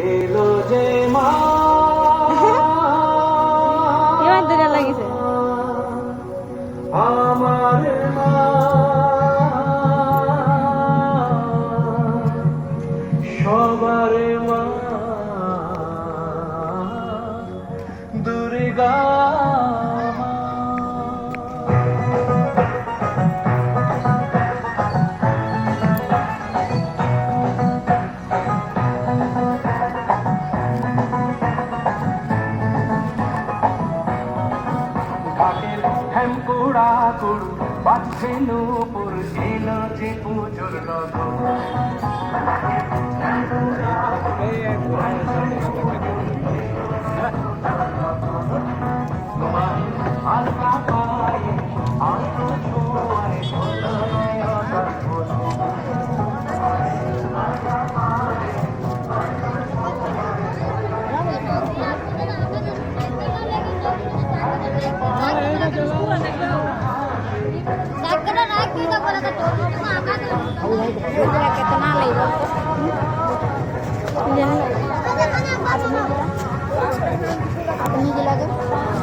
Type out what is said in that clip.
এলো যে মা এবার দূরে লাগিছে আমার মা সবার মা দুর্গা মা। ঘাটের ঢ্যামকুড়া কুড়ু বাজছে নূপুর এলো যে পুজোর লগন। তোমার আলতা পায়ে আলো ছোঁয়ায় সোনায় আকাশ ভরে। कितना लेगा अपनी दिला दो